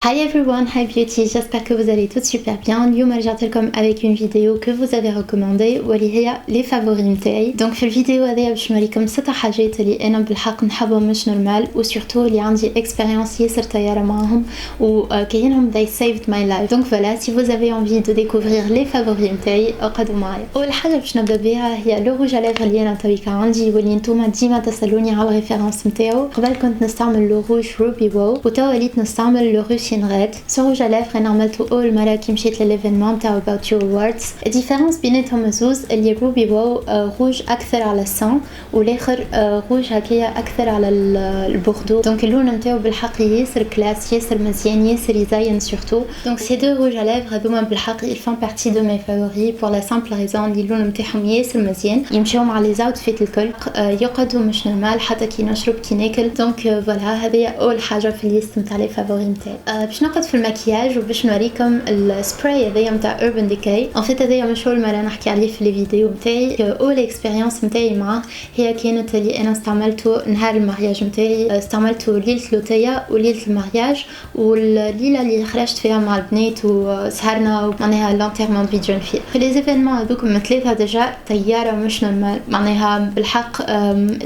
Hi everyone, hi beauty, j'espère que vous allez toutes super bien. اليوم رجعت لكم avec une vidéo que vous avez recommandée واللي هي les favoris متاعي. Donc في الفيديو هذه باش نوريكم 6 حاجات اللي انا بالحق نحبهم مش نورمال وسورتو اللي عندي expérience ياسر طيارة معهم وكاينهم they saved my life. Donc voilà, si vous avez envie de découvrir les favoris متاعي اقعدوا معايا. اول حاجة باش نبدا بها هي لو روج على اللي انا تويكا عندي واللي نتوما ديما تسالوني على الريفيرنس نتاعو. قبل كنت نستعمل لو روج روبي وو وتوا وليت نستعمل لو روج ريد. سو روج على لافغ انا عملته اول مره كي مشيت لليفينمون تاع about your awards. الديفيرونس بيناتهم زوز اللي روبي وو روج اكثر على السان والاخر روج هكايا اكثر على البوردو. دونك اللون نتاعو بالحق ياسر كلاس ياسر مزيان ياسر يزين سورتو. دونك سي دو روج على لافغ هذوما بالحق ils font partie de mes favoris pour la simple raison اللي اللون نتاعهم ياسر مزيان يمشيو مع لي زاوتفيت الكل يقعدوا مش نورمال حتى كي نشرب كي ناكل. دونك فوالا هذه اول حاجه في الليست نتاع لي فافوري نتاعي. باش نقعد في المكياج وباش نوريكم السبراي هذايا نتاع Urban Decay. ان فيت هذايا مش اول مره نحكي عليه في لي فيديو نتاعي. اول اكسبيرينس نتاعي معاه هي كانت اللي انا استعملته نهار المارياج نتاعي. استعملته ليله لوتيا وليله المارياج والليله اللي خرجت فيها مع البنات وسهرنا معناها لانتيرمون دو جون في لي ايفينمون هذوكم ثلاثه ديجا طياره مش نورمال معناها بالحق.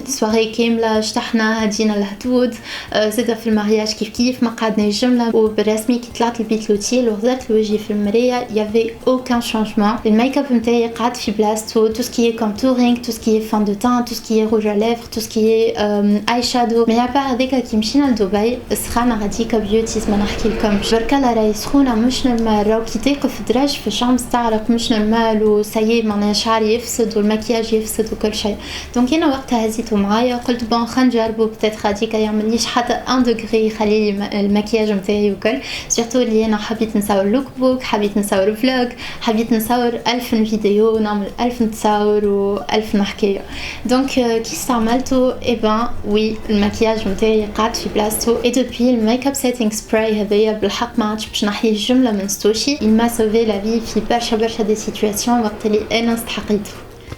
سواري كامله شطحنا هدينا الهدود زاده في المارياج كيف ما قعدنا جمله وبالرسمي كي طلعت البيت لوتيل وغزرت الوجه في المرايه يافي اوكان شانجمون. الميك اب نتاعي قعد في بلاصتو تو سكي كونتورينغ تو سكي فان دو تان تو سكي روج على لافغ تو سكي اي شادو. مي ابار هذاك كي مشينا لدبي سخانه غاديكا بيوتيز ما نحكي لكم بركا لا راهي سخونه مش نورمال. راهو كي تيقف دراج في الشمس تعرق مش نورمال وسايي معناها شعري يفسد والمكياج يفسد وكل شيء. دونك انا وقتها هزيته معايا قلت بون خلينا نجربو بتات غاديكا يعمليش حتى 1 دوغري يخلي لي المكياج نتاعي وكل. سورتو اللي انا حبيت نصور لوك بوك حبيت نصور فلوج حبيت نصور 1000 فيديو نعمل 1000 تصاور و1000 نحكيه. دونك كي استعملته اي بان وي المكياج نتاعي قعد في بلاصتو اي دوبي الميك اب سيتينغ سبراي هذايا بالحق ما عادش باش نحيه جمله من ستوشي. il m'a sauvé la vie في برشا دي سيتوياسيون وقت اللي انا استحقيته.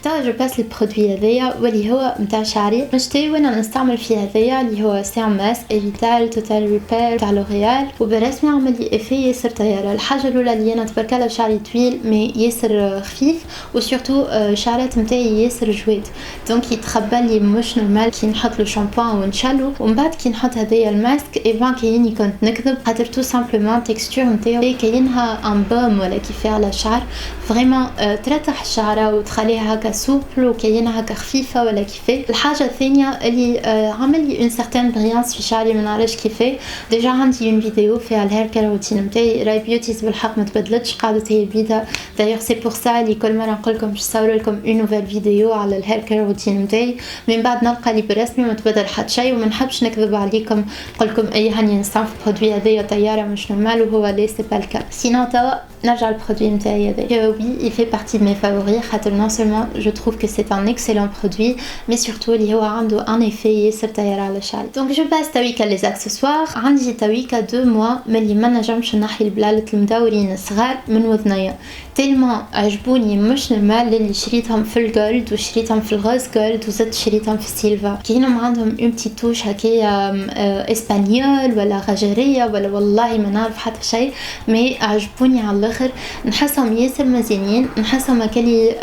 تا جو باس البرودوي هذايا واللي هو نتاع شعري نشتري وانا نستعمل فيه هذايا اللي هو سيرم ماس ايفيتال توتال ريبير تاع لوريال وبالرسمي عمل لي افي ياسر طياره. الحاجه الاولى اللي انا تبارك الله شعري طويل مي ياسر خفيف وسورتو شعرات نتاعي ياسر جويد. دونك يتخبى لي مش نورمال كي نحط لو شامبوان ونشالو ومن بعد كي نحط هذايا الماسك ايفان كايني كنت نكذب خاطر تو سامبلومون تكستور نتاعو كاينها ان بوم ولا كيف على الشعر فريمون ترتاح الشعره وتخليها هكا سوبل وكاينه هكا خفيفه ولا كيفاه. الحاجه الثانيه اللي عمل لي اون سيرتين بريانس في شعري ما نعرفش كيفاه. ديجا عندي اون فيديو فيها الهير كير روتين نتاعي راي بيوتيز بالحق ما تبدلتش قاعده هي بيضه. دايوغ سي بور سا اللي كل مره نقول لكم باش نصور لكم اون نوفيل فيديو على الهير كير روتين نتاعي من بعد نلقى لي بالرسمي ما تبدل حتى شيء وما نحبش نكذب عليكم نقول لكم اي هاني نستعمل برودوي هذايا طياره مش نورمال وهو لي سي با الكا. سينو توا نرجع البرودوي نتاعي هذايا. oui il fait partie de mes favoris خاطر non seulement je trouve que c'est un excellent produit mais surtout اللي هو عنده un effet ياسر طيارة على شعري. donc je passe تويكا les accessoires. عندي تويكا 2 mois ملي ما نجمش نحي البلالة المدورين الصغار من وذنيا تيلمون عجبوني مش نورمال اللي شريتهم في الجولد وشريتهم في الغوز جولد وزدت شريتهم في السيلفا. كاينهم عندهم اون بتي توش هكايا اسبانيول ولا غجريه ولا والله ما نعرف حتى شيء مي عجبوني على الاخر. نحسهم ياسر مزيانين نحسهم هكالي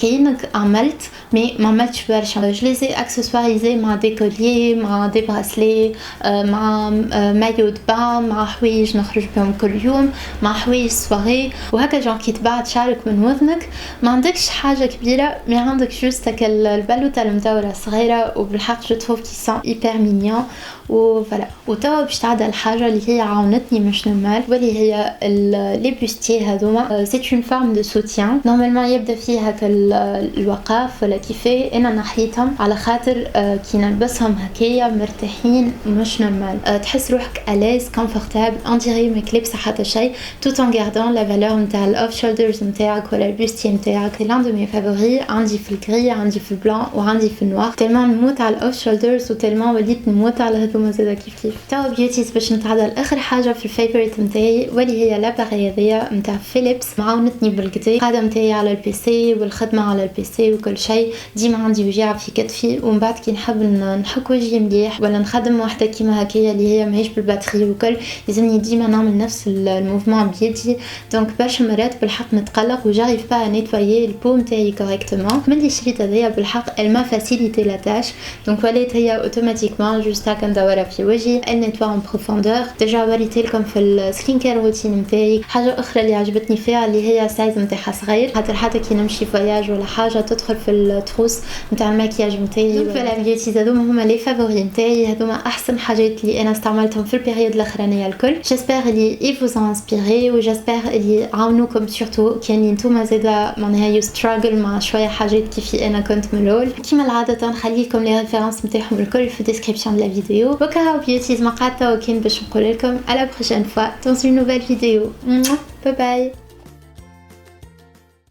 كاينك عملت مي ما عملتش برشا. جو ليزي اكسسواريزي مع دي كوليي مع دي براسلي مع مايو دو بان مع حوايج نخرج بهم كل يوم مع حوايج سواري وهكا جون كي تبعد شعرك من وذنك ما عندكش حاجه كبيره مي عندك جوست هكا البالوته المدوره صغيره وبالحق جو تروف كي سون ايبر مينيون وفوالا. وتوا باش تعدى الحاجه اللي هي عاونتني مش نورمال واللي هي لي بوستي هذوما. سي اون فورم دو سوتيان نورمالمون يبدا فيه هكا الوقاف ولا كيفاه. انا نحيتهم على خاطر كي نلبسهم هكايا مرتاحين مش نورمال تحس روحك الاز كونفورتابل اون ديري ما كلبسه حتى شيء tout en gardant la valeur نتاع الاوف شولدرز نتاعك ولا البوستي نتاعك. سي لان دو مي فافوري. عندي في الكري عندي في البلان وعندي في النوار. تلمون نموت على الاوف شولدرز وتلمون وليت نموت على هذوما زاده كيف. توا بيوتيز باش نتعدى لاخر حاجه في الفيفوريت نتاعي واللي هي لاباري هذيا هي نتاع فيليبس، معاونتني بالكدا. القعده نتاعي على البيسي والخدمه على البيسي وكل شيء ديما عندي وجع في كتفي، ومن بعد كي نحب نحك وجهي مليح ولا نخدم وحده كيما هكايا اللي هي ماهيش بالباتري وكل، لازمني ديما نعمل نفس الموفمون بيدي. دونك برشا مرات بالحق نتقلق وجاريف با نيتوايي البو نتاعي كوريكتومون. ملي شريت هذيا بالحق الما فاسيليتي لا تاش، دونك ولات هي اوتوماتيكمون جوست هكا ندورها في وجهي النيتوا اون بروفوندور. ديجا وريت لكم في السكين كير روتين نتاعي. حاجه اخرى اللي عجبتني فيها اللي هي سايز نتاعها صغير، خاطر حتى كي نمشي فواياج ولا حاجه تدخل في التروس نتاع المكياج نتاعي. دونك فوالا بيوتي هذوما هما لي فافوري نتاعي، هذوما احسن حاجات اللي انا استعملتهم في البيريود الاخرانيه الكل. جيسبر اللي يفوز انسبيري، وجيسبر اللي عاونوكم سورتو كان نتوما زاده معناها يو ستراغل مع شويه حاجات كيفي انا كنت من الاول. كيما العاده نخليكم لي ريفيرونس نتاعهم الكل في الديسكريبشن دو لا فيديو. وكا بيوتيز ما قعدت وكان باش نقول لكم على بروشين فوا dans une nouvelle vidéo. Bye bye.